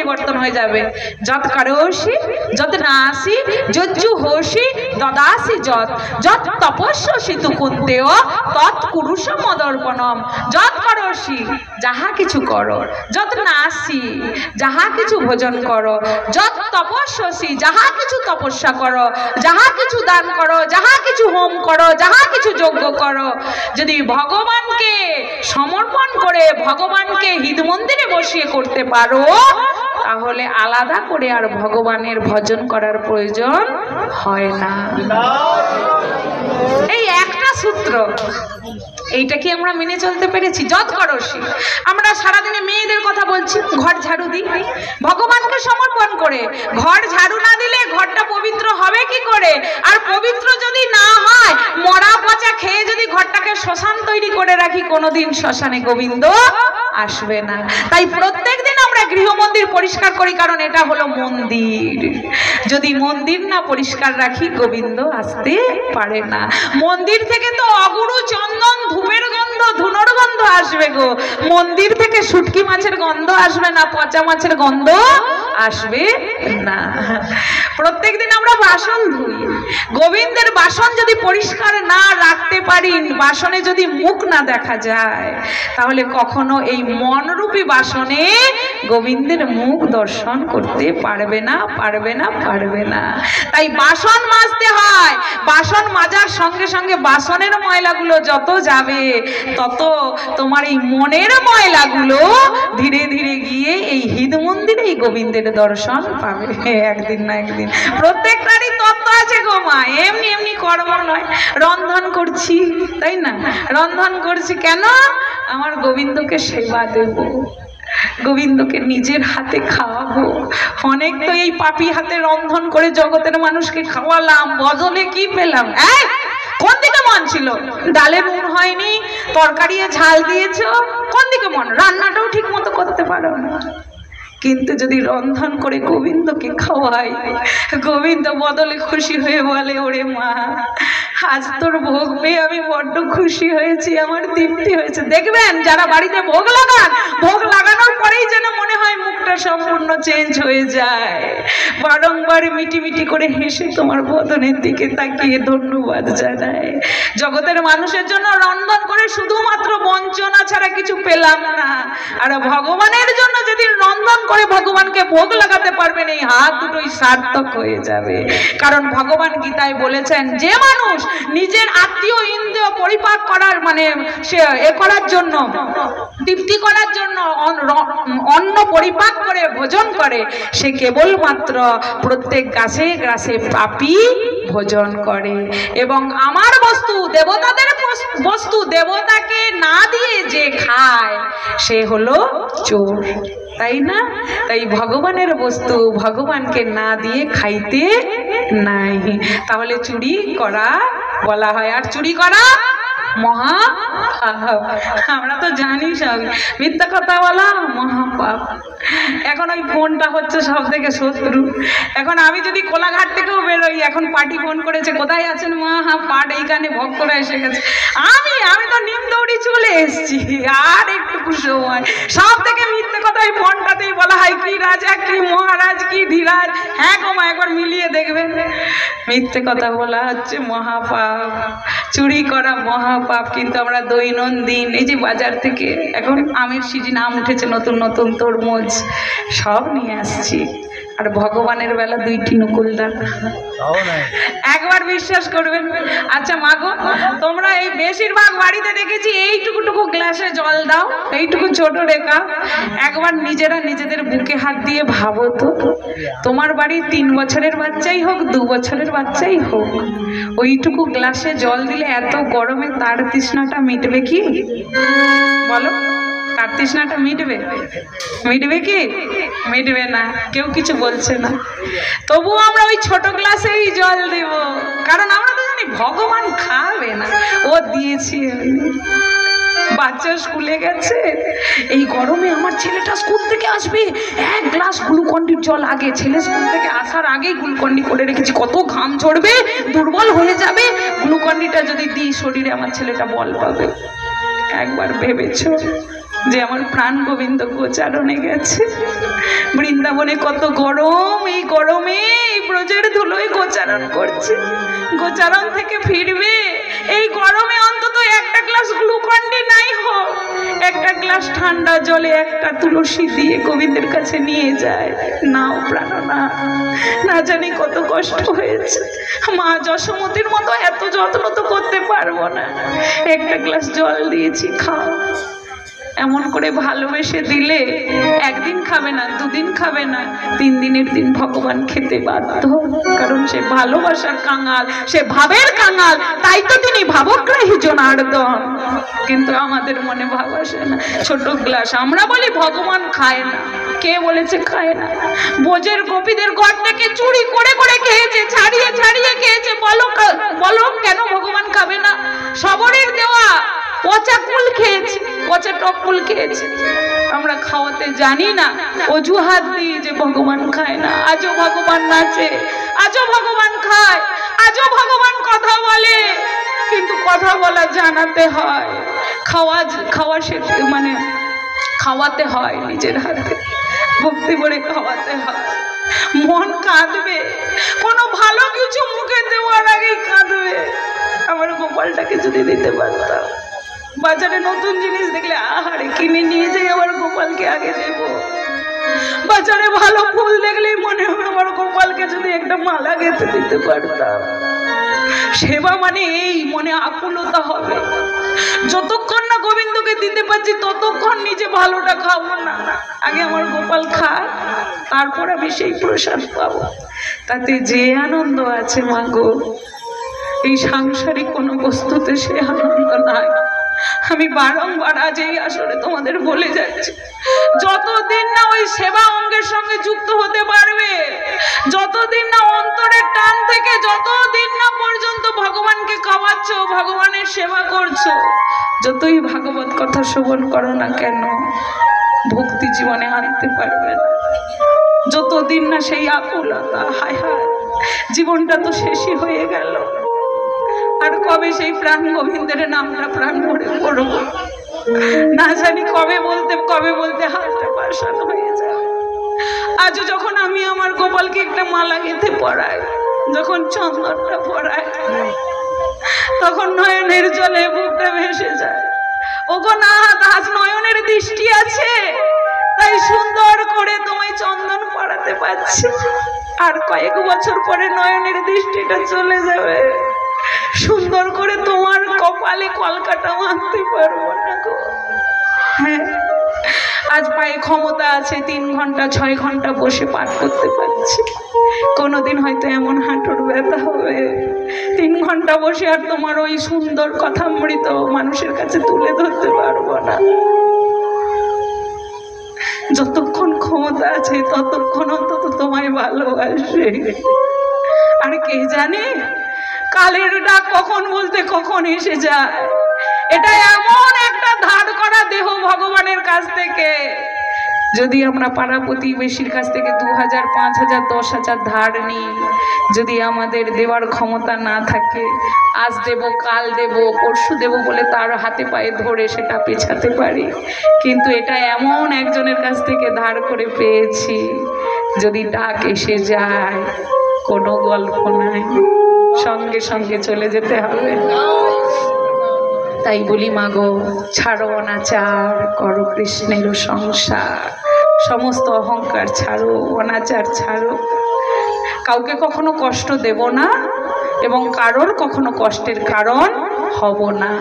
পরিবর্তন হয়ে যাবে। যত করোষি যত নাসি যজ্জু হোসি দদাসি যত যত তপস্যসি তু কুন্তেয় তৎ কুরুষ মদর্পণম। যত করোষি যাহা কিছু করো, যত নাসি যাহা কিছু ভোজন করো, যত তপস্যসি যাহা কিছু তপস্যা করো, যাহা কিছু দান করো, যাহা কিছু হোম করো, যাহা কিছু যজ্ঞ করো, যদি ভগবানকে সমর্পণ করে ভগবানকে হৃদ মন্দিরে বসিয়ে করতে পারো, তাহলে আলাদা করে আর ভগবানের ভজন করার প্রয়োজন হয় না। এই একটা সূত্র, এইটা কি আমরা মেনে চলতে পেরেছি? যত করোষি, আমরা সারাদিনে মেয়েদের কথা বলছি, ঘর ঝাড়ু দিই ভগবানকে সমর্পণ করে। ঘর ঝাড়ু না দিলে ঘরটা পবিত্র হবে কি করে? আর পবিত্র যদি না হয়, মরা পচা খেয়ে যদি ঘরটাকে শ্মশান তৈরি করে রাখি, কোনোদিন শ্মশানে গোবিন্দ আসবে না। তাই প্রত্যেক দিন আমরা গৃহ মন্দির পরিষ্কার করি, কারণ এটা হলো মন্দির। যদি মন্দির না পরিষ্কার রাখি, গোবিন্দ আসতে পারে না। মন্দির থেকে তো অগুরু চন্দন ধূপের গন্ধ ধুনোর গন্ধ আসবে গো, মন্দির থেকে শুটকি মাছের গন্ধ আসবে না, পচা মাছের গন্ধ আসবে না। প্রত্যেক দিন আমরা বাসন ধুই, গোবিন্দের বাসন যদি পরিষ্কার না রাখতে পারি, বাসনে যদি মুখ না দেখা যায়, তাহলে কখনো এই মনরূপী বাসনে গোবিন্দের মুখ দর্শন করতে পারবে না, পারবে না, পারবে না। তাই বাসন মাজতে হয়, বাসন মাজার সঙ্গে সঙ্গে বাসনের ময়লাগুলো যত যাবে, তত তোমার এই মনের ময়লাগুলো ধীরে ধীরে গিয়ে এই হৃদ মন্দিরে এই গোবিন্দের দর্শন পাবে একদিন না একদিন। প্রত্যেকটারই তত্ত্ব আছে গো মা, এমনি এমনি কর্ম নয়। রন্ধন করছি, তাই না? রন্ধন করছি কেন? আমার গোবিন্দকে সেবা দেব, গোবিন্দকে নিজের হাতে খাওয়াবো। অনেক তো এই পাপী হাতে রন্ধন করে জগতের মানুষকে খাওয়ালাম, বদলে কি পেলাম? কোন দিকে মন ছিল? ডালে নুন হয়নি, তরকারি ঝাল দিয়েছো, কোন দিকে মন? রান্নাটাও ঠিক মতো করতে পারো না। কিন্তু যদি রন্ধন করে গোবিন্দকে খাওয়াই, গোবিন্দ বদলে খুশি হয়ে বলে, ওরে মা, আজ তোর ভোগ পেয়ে আমি বড্ড খুশি হয়েছি, আমার তৃপ্তি হয়েছে। দেখবেন যারা বাড়িতে ভোগ লাগান, ভোগ লাগানোর পরেই যেন মনে হয় মুখটা সম্পূর্ণ চেঞ্জ হয়ে যায়। বারংবার মিটি মিটি করে হেসে তোমার বদনের দিকে তাকিয়ে ধন্যবাদ জানায়। জগতের মানুষের জন্য রন্ধন করে শুধুমাত্র বঞ্চনা ছাড়া কিছু পেলাম না। আর ভগবানের জন্য যদি রন্ধন করে ভগবানকে ভোগ লাগাতে পারবেন, এই হাত দুটোই সার্থক হয়ে যাবে। কারণ ভগবান গীতায় বলেছেন, যে মানুষ নিজের আত্মীয় ইন্দ্রিয় পরিপাক করার মানে সে করার জন্য, তৃপ্তি করার জন্য অন্ন পরিপাক করে ভোজন করে, সে কেবলমাত্র প্রত্যেক গাছে গাছে পাপী ভোজন করে। এবং আমার বস্তু, দেবতাদের বস্তু দেবতাকে না দিয়ে যে খায়, সে হলো চোর, তাই না? তাই ভগবানের বস্তু ভগবানকে না দিয়ে খাইতে নাই। তাহলে চুরি করা বলা হয়, আর চুরি করা মহা পাপ। আমরা তো জানি সব, মিথ্যা কথা বলা মহাপাপ। এখন ওই ফোনটা হচ্ছে সব থেকে শত্রু। এখন আমি যদি কোলাঘাট থেকেও বেরোই, এখন পার্টি ফোন করেছে, কোথায় আছেন মা? পাট এইখানে, ভক্তরা এসে গেছে। আমি তো নিম দৌড়ি চলে এসছি, আর একটু সময়। সব থেকে মিথ্যে কথা ওই ফোনটাতেই বলা হয়, কি রাজা, কি মহারাজ, কি ধীরাজ। হ্যাঁ গো মা, একবার মিলিয়ে দেখবেন। মিথ্যে কথা বলা হচ্ছে মহাপাপ, চুরি করা মহাপাপ। কিন্তু আমরা দৈনন্দিন এই যে বাজার থেকে এখন আমের সিজন, আম উঠেছে নতুন নতুন, তরমুজ সব নিয়ে আসছি, আর ভগবানের বেলা 2টি নকুল দানা। একবার বিশ্বাস করবেন। আচ্ছা মা গো, তোমরা এই বেশিরভাগ বাড়িতে দেখেছি এইটুকুটুকু গ্লাসে জল দাও, এইটুকু ছোট রেখা। একবার নিজেরা নিজেদের বুকে হাত দিয়ে ভাবো তো, তোমার বাড়ি 3 বছরের বাচ্চাই হোক, 2 বছরের বাচ্চাই হোক, ওইটুকু গ্লাসে জল দিলে এত গরমে তার তৃষ্ণাটা মিটবে কি? বলো, তার তৃষ্ণাটা মিটবে? মিটবে কি? মিটবে না। কেউ কিছু বলছে না, তবুও আমরা ওই ছোট গ্লাসেই জল দেব, কারণ আমরা তো জানি ভগবান খাবে না, ও দিয়েছি। বাচ্চা স্কুলে গেছে, এই গরমে আমার ছেলেটা স্কুল থেকে আসবে, 1 গ্লাস গ্লুকন্ডির জল আগে, ছেলে স্কুল থেকে আসার আগেই গ্লুকন্ডি করে রেখেছি, কত ঘাম ঝরবে, দুর্বল হয়ে যাবে, গ্লুকন্ডিটা যদি দিই শরীরে আমার ছেলেটা বল পাবে। একবার ভেবেছো? যে আমার প্রাণ গোবিন্দ গোচারণে গেছে। বৃন্দাবনে কত গরম, এই গরমে এই ব্রজের ধুলোয় গোচারণ করছে। গোচারণ থেকে ফিরবে এই গরমে অন্তত একটা গ্লাস গ্লুকন্ডি নাই হোক, একটা গ্লাস ঠান্ডা জলে একটা তুলসী দিয়ে গোবিন্দের কাছে নিয়ে যায়। নাও প্রাণ না, না জানি কত কষ্ট হয়েছে। মা যশোমতির মতো এত যত্ন তো করতে পারবো না, একটা গ্লাস জল দিয়েছি, খাও। এমন করে ভালোবেসে দিলে একদিন খাবে না, দুদিন খাবে না, 3 দিনের দিন ভগবান খেতে বাধ্য। কারণ সে ভালোবাসার কাঙাল, সে ভাবের কাঙাল, তাই তো তিনি ভাবগ্রাহী জনার্দন। কিন্তু আমাদের মনে ভাব আসে না। ছোট গ্লাস, আমরা বলি ভগবান খায় না। কে বলেছে খায় না? বোঝের গোপীদের ঘর থেকে চুরি করে করে খেয়েছে, ছাড়িয়ে ছাড়িয়ে খেয়েছে। বলো বলো কেন ভগবান খাবে না? সবরের দেওয়া পচা কুল খেয়েছে, পচা টক কুল খেয়েছে। আমরা খাওয়াতে জানি না, অজুহাত দিই যে ভগবান খায় না। আজও ভগবান নাচে, আজও ভগবান খায়, আজও ভগবান কথা বলে। কিন্তু কথা বলা জানাতে হয়, খাওয়া মানে খাওয়াতে হয় নিজের হাতে, ভক্তি করে খাওয়াতে হয়। মন কাঁদবে, কোনো ভালো কিছু মুখে দেওয়ার আগেই কাঁদবে। আমার গোপালটাকে যদি দিতে পারতাম। বাজারে নতুন জিনিস দেখলে আহারে কিনে নিয়ে যাই, আমার গোপালকে আগে দেব। বাজারে ভালো ফুল দেখলেই মনে হবে আমার গোপালকে যদি একটা মালা গেঁথে দিতে পারতাম। সেবা মানে এই মনে আকুলতা হবে। যতক্ষণ না গোবিন্দকে দিতে পারছি ততক্ষণ নিজে ভালোটা খাবো না। আগে আমার গোপাল খায়, তারপর আমি সেই প্রসাদ পাবো। তাতে যে আনন্দ আছে মা গো, এই সাংসারিক কোনো বস্তুতে সে আনন্দ নাই। আমি বারংবার আজ এই আসলে তোমাদের বলে যাচ্ছি, যতদিন না ওই সেবা অঙ্গের সঙ্গে যুক্ত হতে পারবে, যতদিন না অন্তরের টান থেকে, যতদিন না পর্যন্ত ভগবানকে খাওয়াচ্ছ, ভগবানের সেবা করছো, যতই ভাগবত কথা শ্রবণ করো না কেন, ভক্তি জীবনে আনতে পারবে না। যতদিন না সেই আকুলতা, হায় হায় জীবনটা তো শেষই হয়ে গেল, আর কবে সেই প্রাণ গোবিন্দের নামটা প্রাণ ভরে পড়বো না জানি। কবে বলতে হাতটা পাষাণ হয়ে যাবে। আজও যখন আমি আমার গোপালকে একটা মালা গেঁথে পরাই, যখন চন্দনটা পরাই, তখন নয়নের জলে বুকটা ভেসে যায়। ওগো না, আজ নয়নের দৃষ্টি আছে, তাই সুন্দর করে তোমায় চন্দন পরাতে পারছি। আর কয়েক বছর পরে নয়নের দৃষ্টিটা চলে যাবে, সুন্দর করে তোমার কপালে কলকাতা মারতে পারবো না গো। হ্যাঁ, আজ পায়ে ক্ষমতা আছে, 3 ঘন্টা 6 ঘন্টা বসে পাঠ করতে পারছি। কোনোদিন হয়তো এমন হাঁটুর ব্যথা হবে, 3 ঘন্টা বসে আর তোমার ওই সুন্দর কথামৃত মানুষের কাছে তুলে ধরতে পারবো না। যতক্ষণ ক্ষমতা আছে ততক্ষণ অন্তত তোমায় ভালোবাসে। আর কে জানে কালের ডাক কখন বলতে কখন এসে যায়। এটা এমন একটা ধার করা দেহ ভগবানের কাছ থেকে, যদি আমরা পাড়া প্রতিবেশীর কাছ থেকে 2000, 5000, 10,000 ধার নিই, যদি আমাদের দেওয়ার ক্ষমতা না থাকে, আজ দেব, কাল দেব, পরশু দেব বলে তার হাতে পায়ে ধরে সেটা পেছাতে পারি। কিন্তু এটা এমন একজনের কাছ থেকে ধার করে পেয়েছি, যদি ডাক এসে যায় কোনো গল্প নাই, সঙ্গে সঙ্গে চলে যেতে হবে। তাই বলি মাগো, ছাড়ো অনাচার, করো কৃষ্ণের সংসার। সমস্ত অহংকার ছাড়ো, অনাচার ছাড়ো। কাউকে কখনো কষ্ট দেব না এবং কারোর কখনো কষ্টের কারণ হব না।